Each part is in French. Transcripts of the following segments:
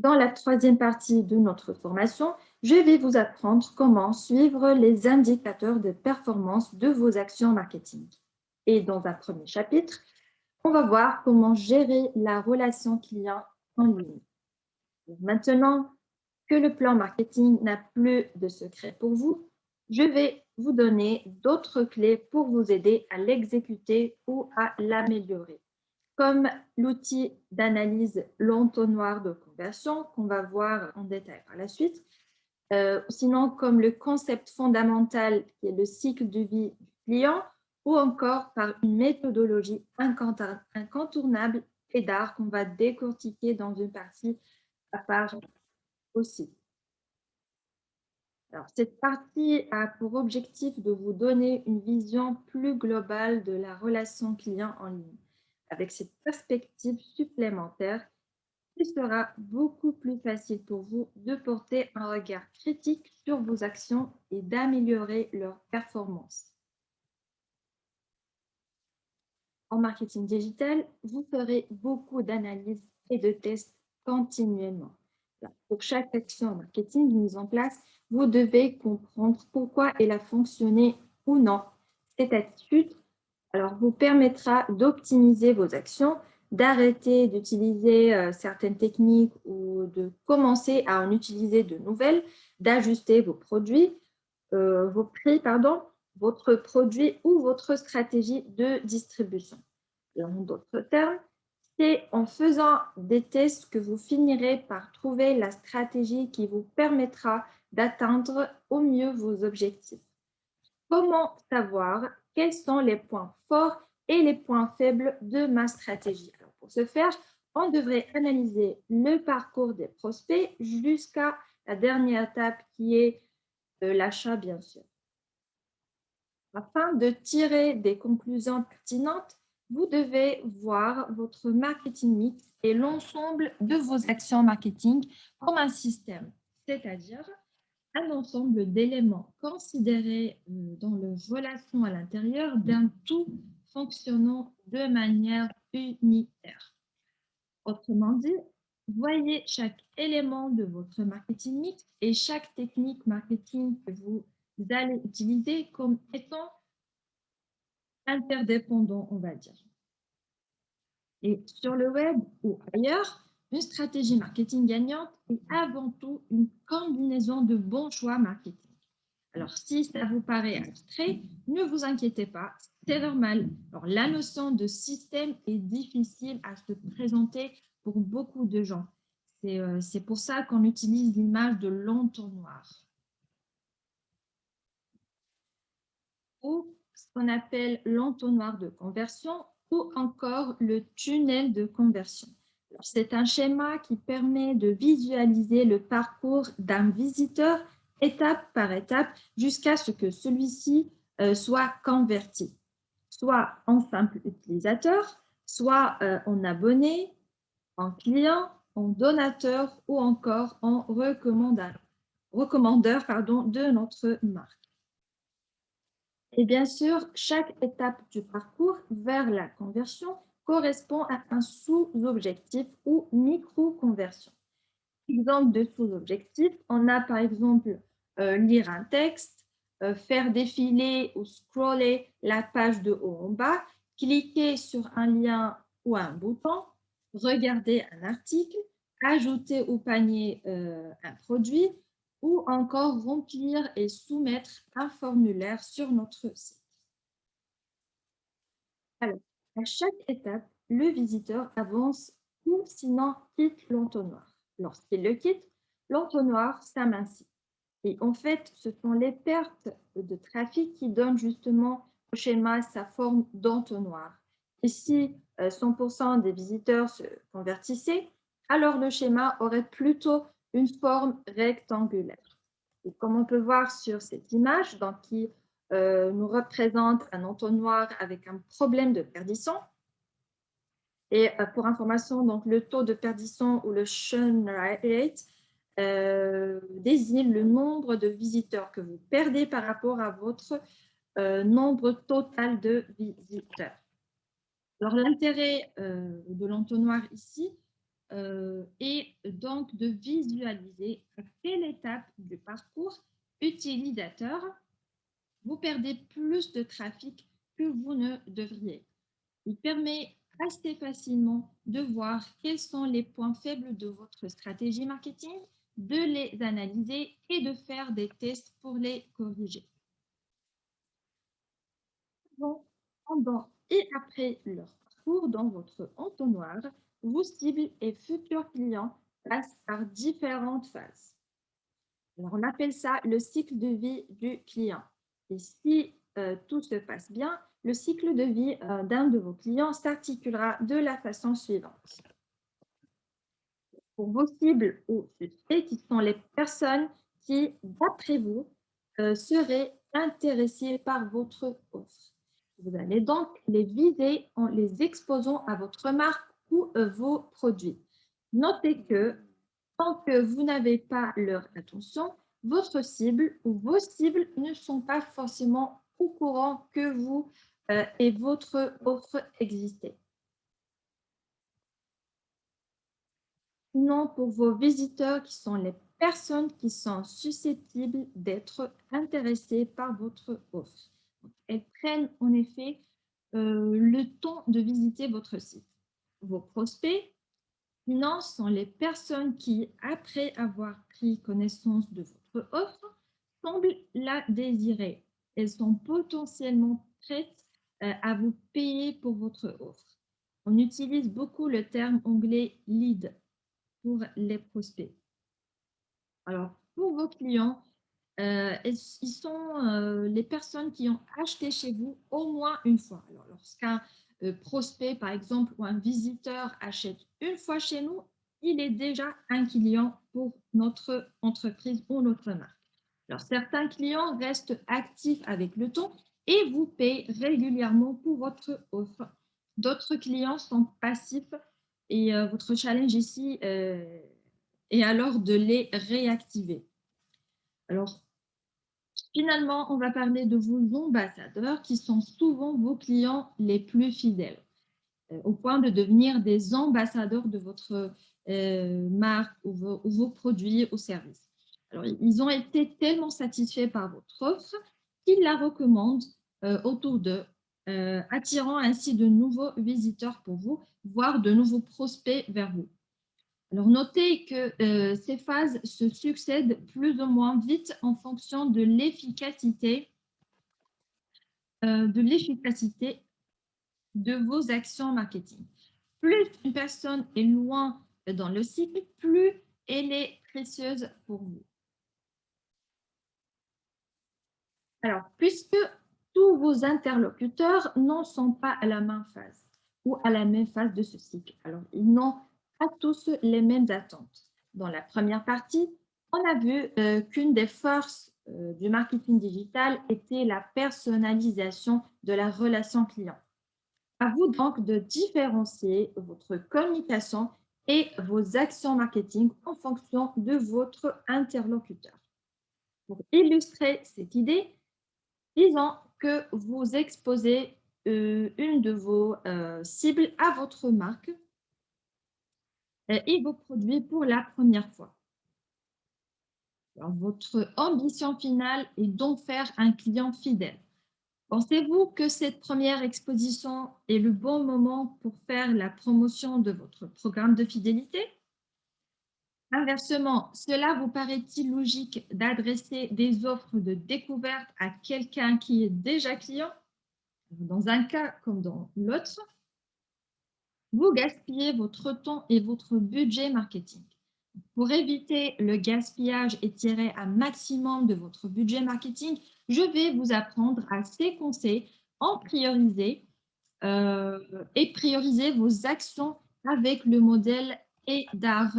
Dans la troisième partie de notre formation, je vais vous apprendre comment suivre les indicateurs de performance de vos actions marketing. Et dans un premier chapitre, on va voir comment gérer la relation client en ligne. Maintenant que le plan marketing n'a plus de secret pour vous, je vais vous donner d'autres clés pour vous aider à l'exécuter ou à l'améliorer, comme l'outil d'analyse l'entonnoir de conversion qu'on va voir en détail par la suite, sinon comme le concept fondamental qui est le cycle de vie du client, ou encore par une méthodologie incontournable et d'art qu'on va décortiquer dans une partie à part aussi. Alors, cette partie a pour objectif de vous donner une vision plus globale de la relation client en ligne. Avec cette perspective supplémentaire, il sera beaucoup plus facile pour vous de porter un regard critique sur vos actions et d'améliorer leur performance. En marketing digital, vous ferez beaucoup d'analyses et de tests continuellement. Pour chaque action marketing mise en place, vous devez comprendre pourquoi elle a fonctionné ou non. Cette attitude vous permettra d'optimiser vos actions, d'arrêter d'utiliser certaines techniques ou de commencer à en utiliser de nouvelles, d'ajuster vos prix, votre produit ou votre stratégie de distribution. Et en d'autres termes, c'est en faisant des tests que vous finirez par trouver la stratégie qui vous permettra d'atteindre au mieux vos objectifs. Comment savoir quels sont les points forts et les points faibles de ma stratégie? Alors, pour ce faire, on devrait analyser le parcours des prospects jusqu'à la dernière étape qui est l'achat, bien sûr. Afin de tirer des conclusions pertinentes, vous devez voir votre marketing mix et l'ensemble de vos actions marketing comme un système, c'est-à-dire un ensemble d'éléments considérés dans leur relation à l'intérieur d'un tout fonctionnant de manière unitaire. Autrement dit, voyez chaque élément de votre marketing mix et chaque technique marketing que vous allez utiliser comme étant interdépendants, on va dire. Et sur le web ou ailleurs, une stratégie marketing gagnante est avant tout une combinaison de bons choix marketing. Alors, si ça vous paraît abstrait, ne vous inquiétez pas, c'est normal. Alors, la notion de système est difficile à se présenter pour beaucoup de gens. C'est pour ça qu'on utilise l'image de l'entonnoir ou ce qu'on appelle l'entonnoir de conversion ou encore le tunnel de conversion. C'est un schéma qui permet de visualiser le parcours d'un visiteur étape par étape jusqu'à ce que celui-ci soit converti, soit en simple utilisateur, soit en abonné, en client, en donateur ou encore en recommandeur de notre marque. Et bien sûr, chaque étape du parcours vers la conversion correspond à un sous-objectif ou micro-conversion. Exemple de sous-objectifs, on a par exemple lire un texte, faire défiler ou scroller la page de haut en bas, cliquer sur un lien ou un bouton, regarder un article, ajouter au panier un produit ou encore remplir et soumettre un formulaire sur notre site. Alors, à chaque étape, le visiteur avance ou sinon quitte l'entonnoir. Lorsqu'il le quitte, l'entonnoir s'amincit. Et en fait, ce sont les pertes de trafic qui donnent justement au schéma sa forme d'entonnoir. Et si 100% des visiteurs se convertissaient, alors le schéma aurait plutôt une forme rectangulaire. Et comme on peut voir sur cette image, donc, qui nous représente un entonnoir avec un problème de perdition. Et pour information, donc, le taux de perdition ou le churn rate désigne le nombre de visiteurs que vous perdez par rapport à votre nombre total de visiteurs. Alors, l'intérêt de l'entonnoir ici est donc de visualiser à quelle étape du parcours utilisateur vous perdez plus de trafic que vous ne devriez. Il permet assez facilement de voir quels sont les points faibles de votre stratégie marketing, de les analyser et de faire des tests pour les corriger. Avant, pendant et après leur parcours dans votre entonnoir, vos cibles et futurs clients passent par différentes phases. Alors, on appelle ça le cycle de vie du client. Et si tout se passe bien, le cycle de vie d'un de vos clients s'articulera de la façon suivante. Pour vos cibles ou suspects, qui sont les personnes qui, d'après vous, seraient intéressées par votre offre. Vous allez donc les viser en les exposant à votre marque ou vos produits. Notez que tant que vous n'avez pas leur attention, votre cible ou vos cibles ne sont pas forcément au courant que vous et votre offre existait. Non, pour vos visiteurs qui sont les personnes qui sont susceptibles d'être intéressées par votre offre. Elles prennent en effet le temps de visiter votre site. Vos prospects, non, sont les personnes qui, après avoir pris connaissance de votre offre, semblent la désirer. Elles sont potentiellement prêtes à vous payer pour votre offre. On utilise beaucoup le terme anglais lead pour les prospects. Alors, pour vos clients, ils sont les personnes qui ont acheté chez vous au moins une fois. Alors, lorsqu'un prospect, par exemple, ou un visiteur achète une fois chez nous, il est déjà un client pour notre entreprise ou notre marque. Alors, certains clients restent actifs avec le temps et vous payent régulièrement pour votre offre. D'autres clients sont passifs et votre challenge ici est alors de les réactiver. Alors, finalement, on va parler de vos ambassadeurs qui sont souvent vos clients les plus fidèles, au point de devenir des ambassadeurs de votre marque ou vos produits ou services. Alors, ils ont été tellement satisfaits par votre offre qu'ils la recommandent autour d'eux, attirant ainsi de nouveaux visiteurs pour vous, voire de nouveaux prospects vers vous. Alors, notez que ces phases se succèdent plus ou moins vite en fonction de l'efficacité de vos actions marketing. Plus une personne est loin dans le cycle, plus elle est précieuse pour vous. Alors, puisque tous vos interlocuteurs n'en sont pas à la même phase ou à la même phase de ce cycle, alors ils n'ont pas tous les mêmes attentes. Dans la première partie, on a vu qu'une des forces du marketing digital était la personnalisation de la relation client. À vous donc de différencier votre communication et vos actions marketing en fonction de votre interlocuteur. Pour illustrer cette idée, disons que vous exposez une de vos cibles à votre marque et vos produits pour la première fois. Alors, votre ambition finale est d'en faire un client fidèle. Pensez-vous que cette première exposition est le bon moment pour faire la promotion de votre programme de fidélité? Inversement, cela vous paraît-il logique d'adresser des offres de découverte à quelqu'un qui est déjà client? Dans un cas comme dans l'autre, vous gaspillez votre temps et votre budget marketing. Pour éviter le gaspillage et tirer un maximum de votre budget marketing, je vais vous apprendre à séquencer, en prioriser et prioriser vos actions avec le modèle EDAR.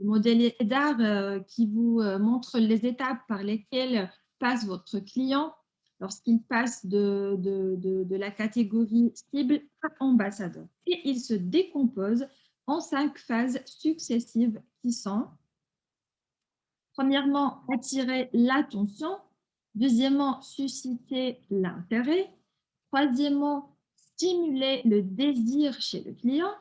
Le modèle EDAR qui vous montre les étapes par lesquelles passe votre client lorsqu'il passe de la catégorie cible à ambassadeur. Et il se décompose en 5 phases successives qui sont, premièrement, attirer l'attention, deuxièmement, susciter l'intérêt, troisièmement, stimuler le désir chez le client,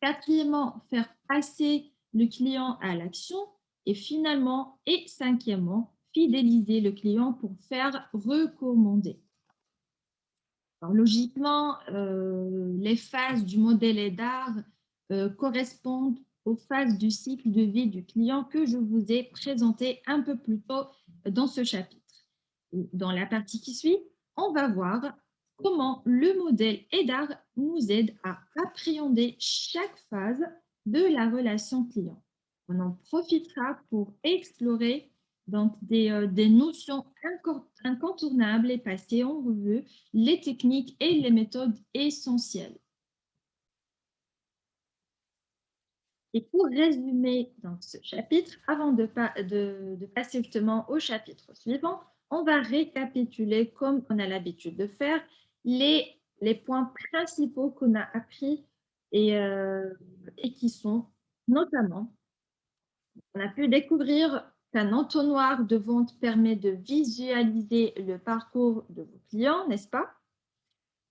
quatrièmement, faire passer le client à l'action et finalement, et cinquièmement, fidéliser le client pour faire recommander. Alors, logiquement, les phases du modèle EDAR correspondent aux phases du cycle de vie du client que je vous ai présenté un peu plus tôt dans ce chapitre. Dans la partie qui suit, on va voir comment le modèle EDAR nous aide à appréhender chaque phase de la relation client. On en profitera pour explorer donc des notions incontournables et passer en revue les techniques et les méthodes essentielles. Et pour résumer donc, ce chapitre, avant de passer justement au chapitre suivant, on va récapituler, comme on a l'habitude de faire, les points principaux qu'on a appris et qui sont notamment, on a pu découvrir qu'un entonnoir de vente permet de visualiser le parcours de vos clients, n'est-ce pas?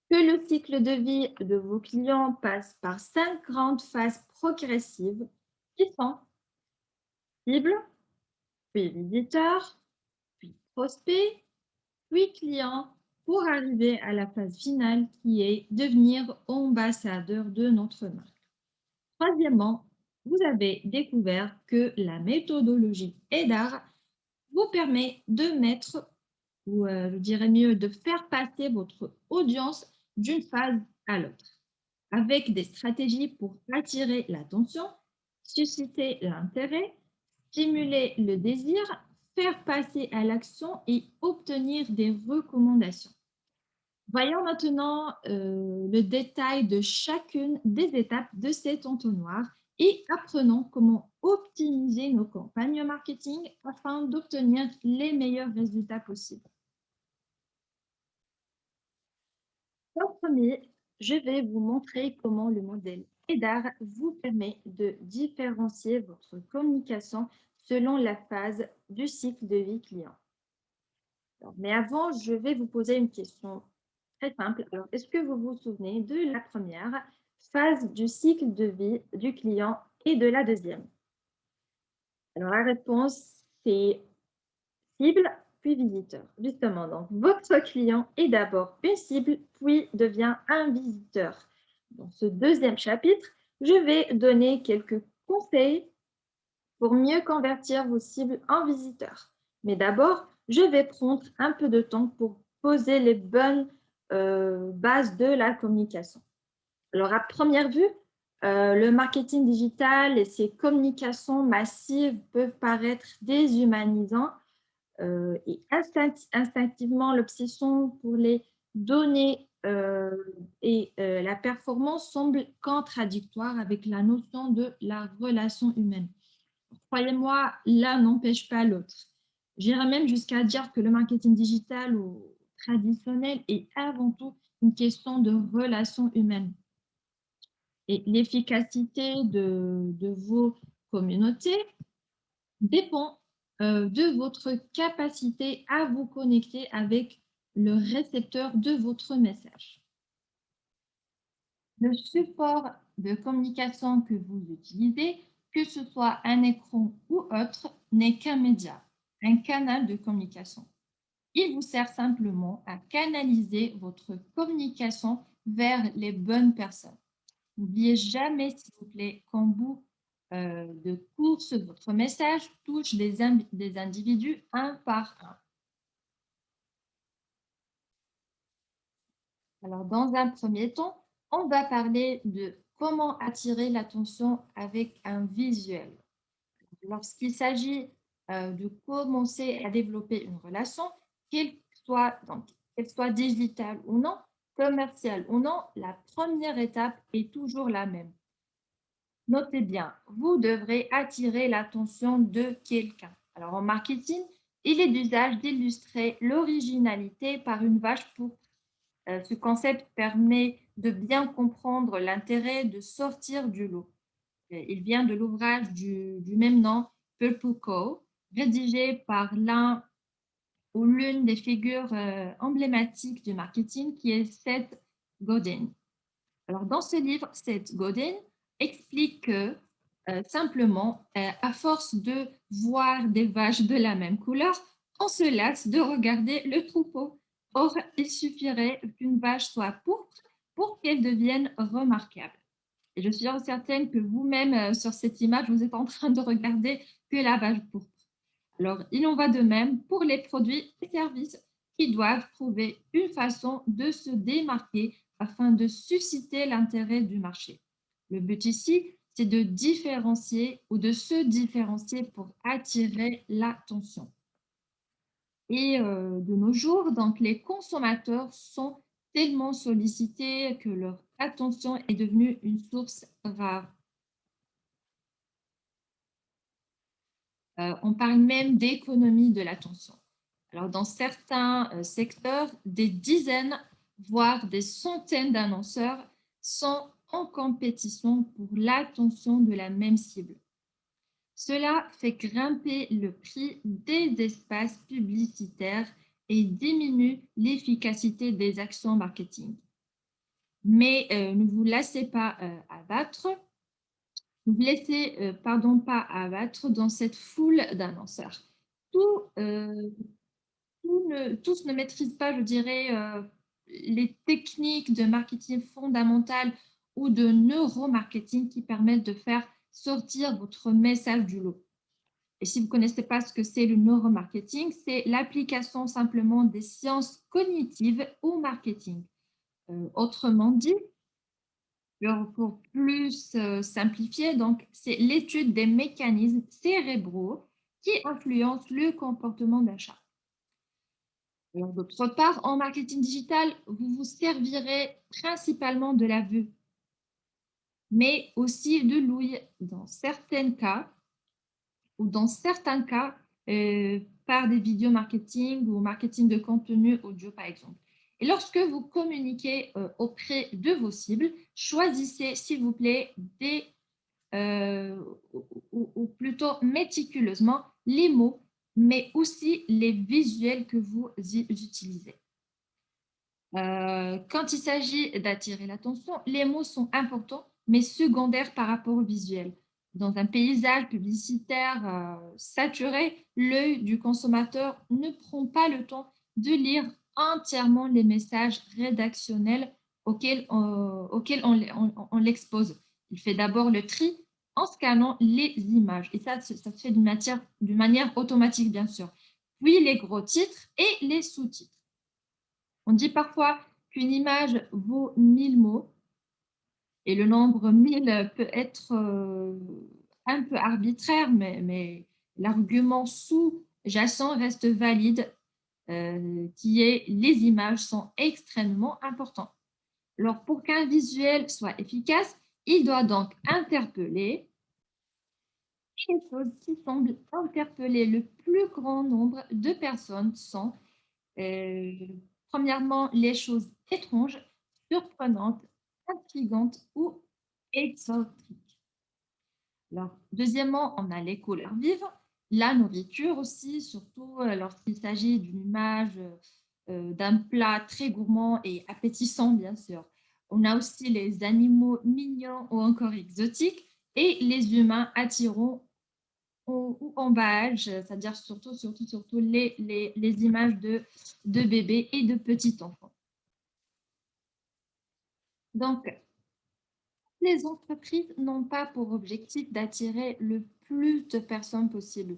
Que le cycle de vie de vos clients passe par 5 grandes phases progressives qui sont cible, puis visiteur, puis prospect, puis client, pour arriver à la phase finale qui est devenir ambassadeur de notre marque. Troisièmement, vous avez découvert que la méthodologie EDAR vous permet de mettre, ou je dirais mieux, de faire passer votre audience d'une phase à l'autre, avec des stratégies pour attirer l'attention, susciter l'intérêt, stimuler le désir, faire passer à l'action et obtenir des recommandations. Voyons maintenant le détail de chacune des étapes de cet entonnoir et apprenons comment optimiser nos campagnes marketing afin d'obtenir les meilleurs résultats possibles. En premier, je vais vous montrer comment le modèle EDAR vous permet de différencier votre communication selon la phase du cycle de vie client. Mais avant, je vais vous poser une question très simple. Alors, est-ce que vous vous souvenez de la première phase du cycle de vie du client et de la deuxième? Alors, la réponse, c'est cible, puis visiteur. Justement, donc, votre client est d'abord une cible, puis devient un visiteur. Dans ce deuxième chapitre, je vais donner quelques conseils pour mieux convertir vos cibles en visiteurs. Mais d'abord, je vais prendre un peu de temps pour poser les bonnes bases de la communication. Alors, à première vue, le marketing digital et ses communications massives peuvent paraître déshumanisants et instinctivement, l'obsession pour les données et la performance semble contradictoire avec la notion de la relation humaine. Croyez-moi, l'un n'empêche pas l'autre. J'irais même jusqu'à dire que le marketing digital ou traditionnel est avant tout une question de relations humaines. Et l'efficacité de vos communautés dépend de votre capacité à vous connecter avec le récepteur de votre message. Le support de communication que vous utilisez, que ce soit un écran ou autre, n'est qu'un média, un canal de communication. Il vous sert simplement à canaliser votre communication vers les bonnes personnes. N'oubliez jamais, s'il vous plaît, qu'en bout de course, votre message touche des individus un par un. Alors, dans un premier temps, on va parler de comment attirer l'attention avec un visuel. Lorsqu'il s'agit de commencer à développer une relation, qu'elle soit digitale ou non, commerciale ou non, la première étape est toujours la même. Notez bien, vous devrez attirer l'attention de quelqu'un. Alors en marketing, il est d'usage d'illustrer l'originalité par une vache pourpre. Ce concept permet de bien comprendre l'intérêt de sortir du lot. Il vient de l'ouvrage du même nom, Purple Cow, rédigé par l'un ou l'une des figures emblématiques du marketing qui est Seth Godin. Alors, dans ce livre, Seth Godin explique que Simplement, à force de voir des vaches de la même couleur, on se lasse de regarder le troupeau. Or, il suffirait qu'une vache soit pourpre pour qu'elle devienne remarquable. Et je suis certaine que vous-même, sur cette image, vous êtes en train de regarder que la vache pourpre. Alors, il en va de même pour les produits et services qui doivent trouver une façon de se démarquer afin de susciter l'intérêt du marché. Le but ici, c'est de différencier ou de se différencier pour attirer l'attention. Et de nos jours, donc, les consommateurs sont tellement sollicités que leur attention est devenue une source rare. On parle même d'économie de l'attention. Alors, dans certains secteurs, des dizaines, voire des centaines d'annonceurs sont en compétition pour l'attention de la même cible. Cela fait grimper le prix des espaces publicitaires et diminue l'efficacité des actions marketing. Mais ne vous laissez pas abattre, ne vous laissez pardon, pas abattre dans cette foule d'annonceurs. Tout, euh, tous ne maîtrisent pas, je dirais, les techniques de marketing fondamentales ou de neuromarketing qui permettent de faire sortir votre message du lot. Et si vous ne connaissez pas ce que c'est le neuromarketing, c'est l'application simplement des sciences cognitives au marketing. Autrement dit, pour plus simplifier, donc c'est l'étude des mécanismes cérébraux qui influencent le comportement d'achat. D'autre part, en marketing digital, vous vous servirez principalement de la vue, mais aussi de l'ouïe dans certains cas, ou dans certains cas, par des vidéos marketing ou marketing de contenu audio, par exemple. Et lorsque vous communiquez auprès de vos cibles, choisissez, s'il vous plaît, ou plutôt méticuleusement les mots, mais aussi les visuels que vous utilisez. Quand il s'agit d'attirer l'attention, les mots sont importants, mais secondaires par rapport au visuel. Dans un paysage publicitaire saturé, l'œil du consommateur ne prend pas le temps de lire entièrement les messages rédactionnels auxquels on l'expose. Il fait d'abord le tri en scannant les images. Et ça se fait d'une manière automatique, bien sûr. Puis les gros titres et les sous-titres. On dit parfois qu'une image vaut 1000 mots et le nombre 1000 peut être un peu arbitraire, mais l'argument sous-jacent reste valide, qui est les images sont extrêmement importantes. Alors, pour qu'un visuel soit efficace, il doit donc interpeller. Les choses qui semblent interpeller le plus grand nombre de personnes sont euh, premièrement, les choses étranges, surprenantes, intrigantes ou exotiques. Alors, deuxièmement, on a les couleurs vives, la nourriture aussi, surtout lorsqu'il s'agit d'une image d'un plat très gourmand et appétissant, bien sûr. On a aussi les animaux mignons ou encore exotiques et les humains attirants ou en âge, c'est-à-dire surtout les images de bébés et de petits enfants. Donc, les entreprises n'ont pas pour objectif d'attirer le plus de personnes possible.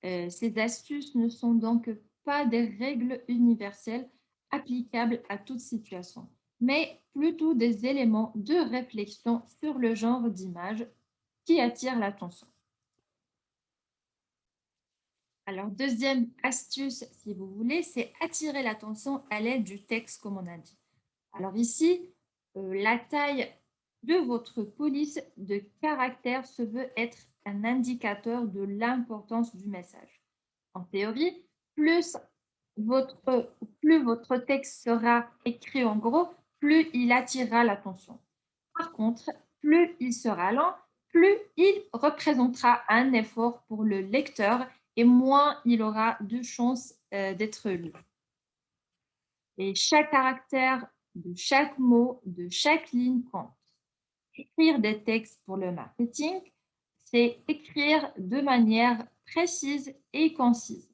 Ces astuces ne sont donc pas des règles universelles applicables à toute situation, mais plutôt des éléments de réflexion sur le genre d'image qui attire l'attention. Alors, deuxième astuce, si vous voulez, c'est attirer l'attention à l'aide du texte, comme on a dit. Alors ici, la taille de votre police de caractère se veut être un indicateur de l'importance du message. En théorie, plus votre texte sera écrit en gros, plus il attirera l'attention. Par contre, plus il sera lent, plus il représentera un effort pour le lecteur et moins il aura de chances d'être lu. Et chaque caractère de chaque mot, de chaque ligne compte. Écrire des textes pour le marketing, c'est écrire de manière précise et concise,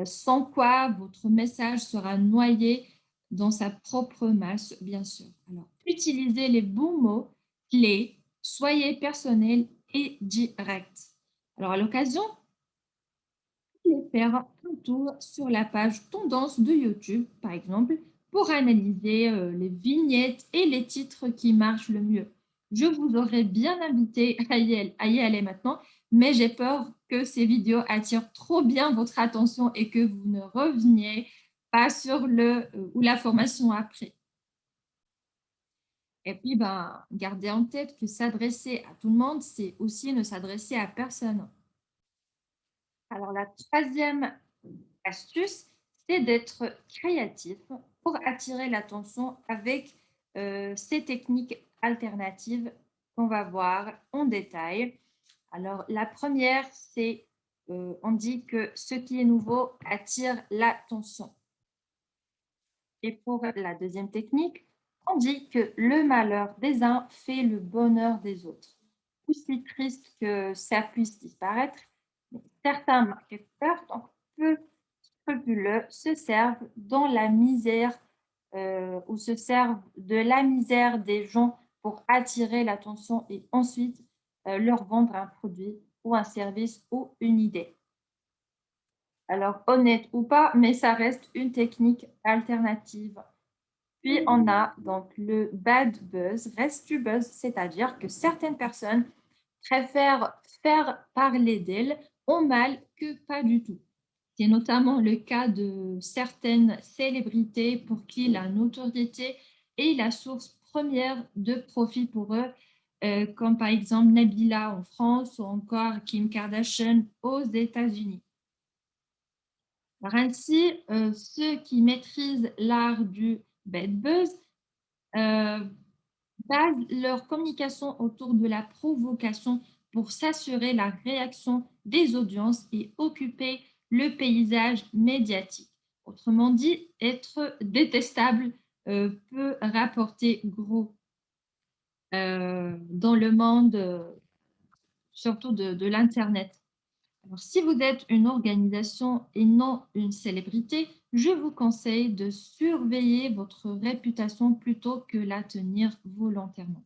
sans quoi votre message sera noyé dans sa propre masse, bien sûr. Alors, utilisez les bons mots clés, soyez personnel et direct. Alors, à l'occasion, les faire un tour sur la page tendance de YouTube, par exemple, pour analyser les vignettes et les titres qui marchent le mieux. Je vous aurais bien invité à y aller maintenant, mais j'ai peur que ces vidéos attirent trop bien votre attention et que vous ne reveniez pas sur le ou la formation après. Et puis, ben, gardez en tête que s'adresser à tout le monde, c'est aussi ne s'adresser à personne. Alors, la troisième astuce, c'est d'être créatif pour attirer l'attention avec ces techniques alternatives qu'on va voir en détail. Alors, la première, c'est, on dit que ce qui est nouveau attire l'attention. Et pour la deuxième technique, on dit que le malheur des uns fait le bonheur des autres. Aussi triste que ça puisse disparaître, mais certains marketeurs, donc peu scrupuleux, se servent dans la misère ou se servent de la misère des gens pour attirer l'attention et ensuite leur vendre un produit ou un service ou une idée. Alors, honnête ou pas, mais ça reste une technique alternative. Puis on a donc le bad buzz, reste du buzz, c'est-à-dire que certaines personnes préfèrent faire parler d'elles en mal que pas du tout. C'est notamment le cas de certaines célébrités pour qui la notoriété est la source première de profit pour eux, comme par exemple Nabila en France ou encore Kim Kardashian aux États-Unis. Alors ainsi, ceux qui maîtrisent l'art du bad buzz euh, basent leur communication autour de la provocation pour s'assurer la réaction des audiences et occuper le paysage médiatique. Autrement dit, être détestable peut rapporter gros dans le monde, surtout de l'Internet. Alors, si vous êtes une organisation et non une célébrité, je vous conseille de surveiller votre réputation plutôt que la tenir volontairement.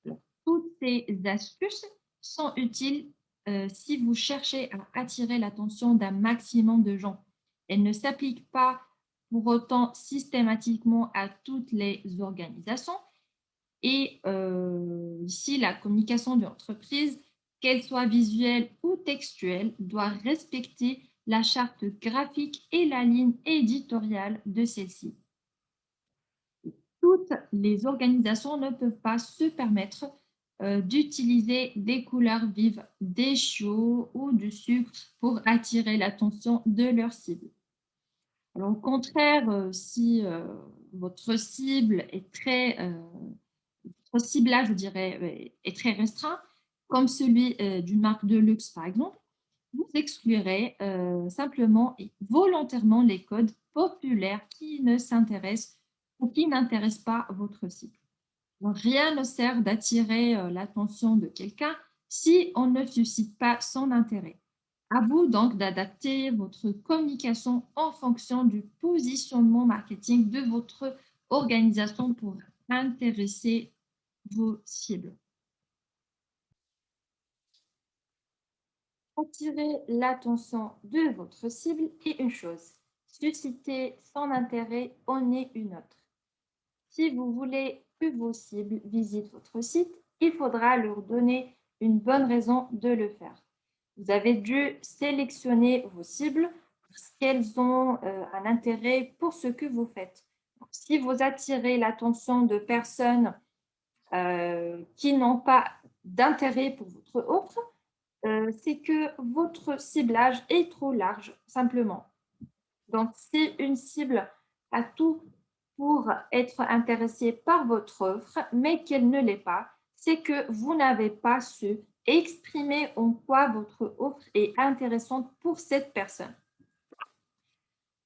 Alors, toutes ces astuces sont utiles si vous cherchez à attirer l'attention d'un maximum de gens. Elles ne s'appliquent pas pour autant systématiquement à toutes les organisations. Et ici, la communication d'une entreprise, qu'elle soit visuelle ou textuelle, doit respecter la charte graphique et la ligne éditoriale de celle-ci. Toutes les organisations ne peuvent pas se permettre d'utiliser des couleurs vives, des chiots ou du sucre pour attirer l'attention de leur cible. Alors, au contraire, si votre cible est votre ciblage, je dirais, est très restreint, comme celui d'une marque de luxe, par exemple, vous exclurez simplement et volontairement les codes populaires qui ne s'intéressent ou qui n'intéressent pas votre cible. Donc, rien ne sert d'attirer l'attention de quelqu'un si on ne suscite pas son intérêt. À vous donc d'adapter votre communication en fonction du positionnement marketing de votre organisation pour intéresser vos cibles. Attirer l'attention de votre cible est une chose. Susciter son intérêt en est une autre. Si vous voulez que vos cibles visitent votre site, il faudra leur donner une bonne raison de le faire. Vous avez dû sélectionner vos cibles parce qu'elles ont un intérêt pour ce que vous faites. Donc, si vous attirez l'attention de personnes qui n'ont pas d'intérêt pour votre offre, c'est que votre ciblage est trop large, simplement. Donc, si une cible a tout pour être intéressée par votre offre, mais qu'elle ne l'est pas, c'est que vous n'avez pas su exprimer en quoi votre offre est intéressante pour cette personne.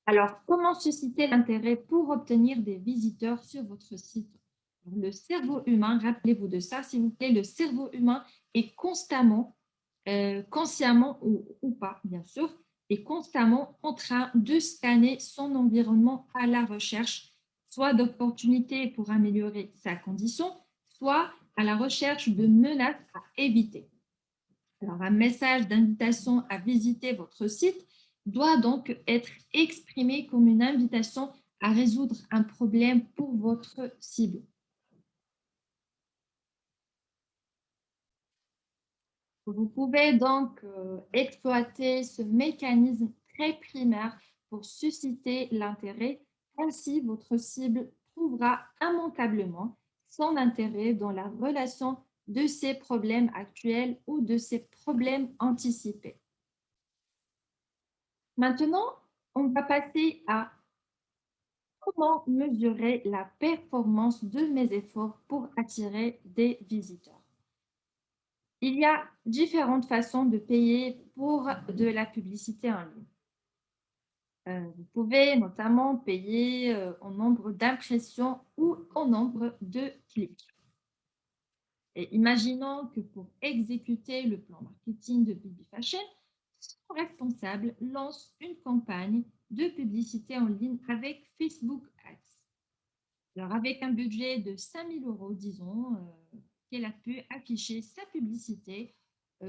Alors, comment susciter l'intérêt pour obtenir des visiteurs sur votre site? Le cerveau humain, rappelez-vous de ça, s'il vous plaît, le cerveau humain est constamment consciemment ou pas, bien sûr, est constamment en train de scanner son environnement à la recherche, soit d'opportunités pour améliorer sa condition, soit à la recherche de menaces à éviter. Alors, un message d'invitation à visiter votre site doit donc être exprimé comme une invitation à résoudre un problème pour votre cible. Vous pouvez donc exploiter ce mécanisme très primaire pour susciter l'intérêt. Ainsi, votre cible trouvera immanquablement son intérêt dans la relation de ses problèmes actuels ou de ses problèmes anticipés. Maintenant, on va passer à comment mesurer la performance de mes efforts pour attirer des visiteurs. Il y a différentes façons de payer pour de la publicité en ligne. Vous pouvez notamment payer en nombre d'impressions ou en nombre de clics. Et imaginons que pour exécuter le plan marketing de Baby Fashion, son responsable lance une campagne de publicité en ligne avec Facebook Ads. Alors, avec un budget de 5 000 euros, disons, qu'elle a pu afficher sa publicité 5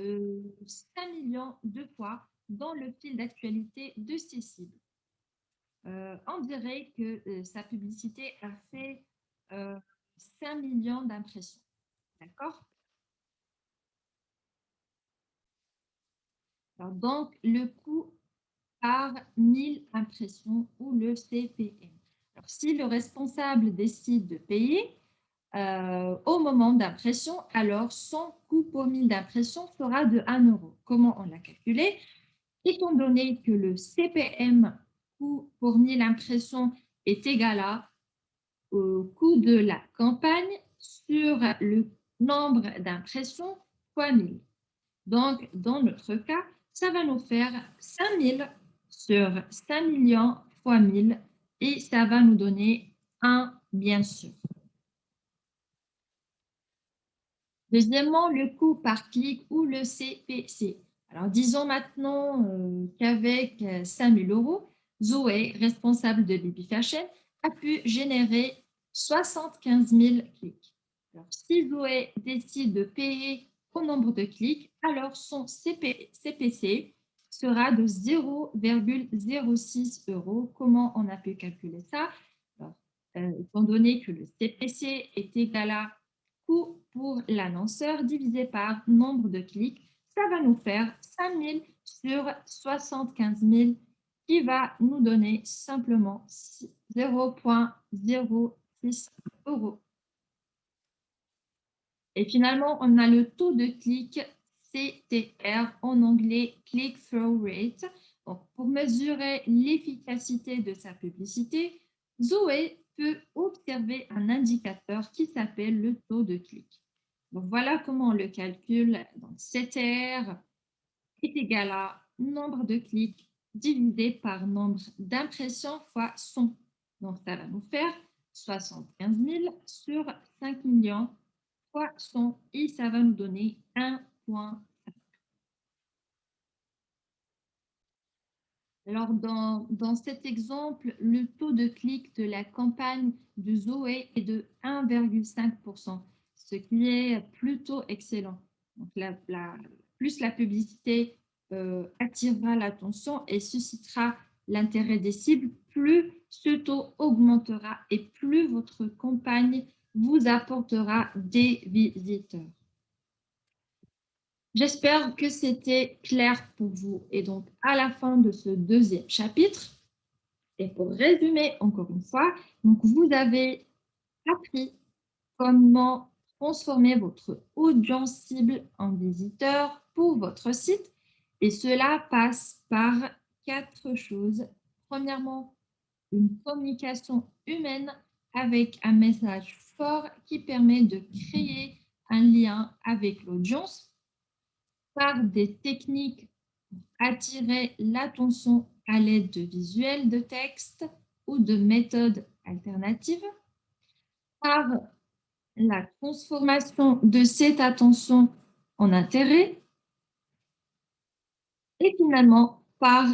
millions de fois dans le fil d'actualité de ses cibles. On dirait que sa publicité a fait 5 millions d'impressions. D'accord? Alors, donc, le coût par 1000 impressions ou le CPM. Alors, si le responsable décide de payer au moment d'impression, alors son coût pour 1000 d'impression sera de 1 euro. Comment on l'a calculé? Étant donné que le CPM, coût pour 1000 impressions, est égal au coût de la campagne sur le nombre d'impressions fois 1000. Donc, dans notre cas, ça va nous faire 5000 sur 5 millions fois 1000 et ça va nous donner 1, bien sûr. Deuxièmement, le coût par clic ou le CPC. Alors, disons maintenant qu'avec 5 000 euros, Zoé, responsable de Baby Fashion, a pu générer 75 000 clics. Alors, si Zoé décide de payer au nombre de clics, alors son CPC sera de 0,06 euros. Comment on a pu calculer ça? Alors, étant donné que le CPC est égal à coût pour l'annonceur divisé par nombre de clics, ça va nous faire 5000 sur 75 000 qui va nous donner simplement 0,06 euros. Et finalement, on a le taux de clic CTR, en anglais Click-Through Rate. Donc, pour mesurer l'efficacité de sa publicité, Zoé peut observer un indicateur qui s'appelle le taux de clic. Donc, voilà comment on le calcule. Donc, CTR est égal à nombre de clics divisé par nombre d'impressions fois 100. Donc, ça va nous faire 75 000 sur 5 millions fois 100 et ça va nous donner 1,5. Alors, dans cet exemple, le taux de clic de la campagne de Zoé est de 1,5%, ce qui est plutôt excellent. Donc, plus la publicité attirera l'attention et suscitera l'intérêt des cibles, plus ce taux augmentera et plus votre campagne vous apportera des visiteurs. J'espère que c'était clair pour vous. Et donc, à la fin de ce deuxième chapitre, et pour résumer encore une fois, donc vous avez appris comment transformer votre audience cible en visiteur pour votre site. Et cela passe par 4 choses. Premièrement, une communication humaine avec un message fort qui permet de créer un lien avec l'audience, par des techniques pour attirer l'attention à l'aide de visuels de texte ou de méthodes alternatives, par la transformation de cette attention en intérêt Et finalement, par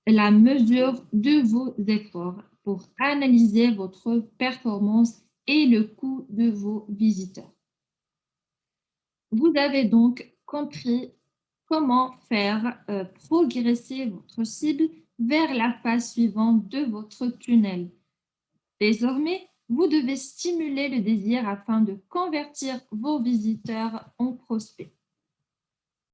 la mesure de vos efforts pour analyser votre performance et le coût de vos visiteurs. Vous avez donc compris comment faire progresser votre cible vers la phase suivante de votre tunnel. Désormais, vous devez stimuler le désir afin de convertir vos visiteurs en prospects.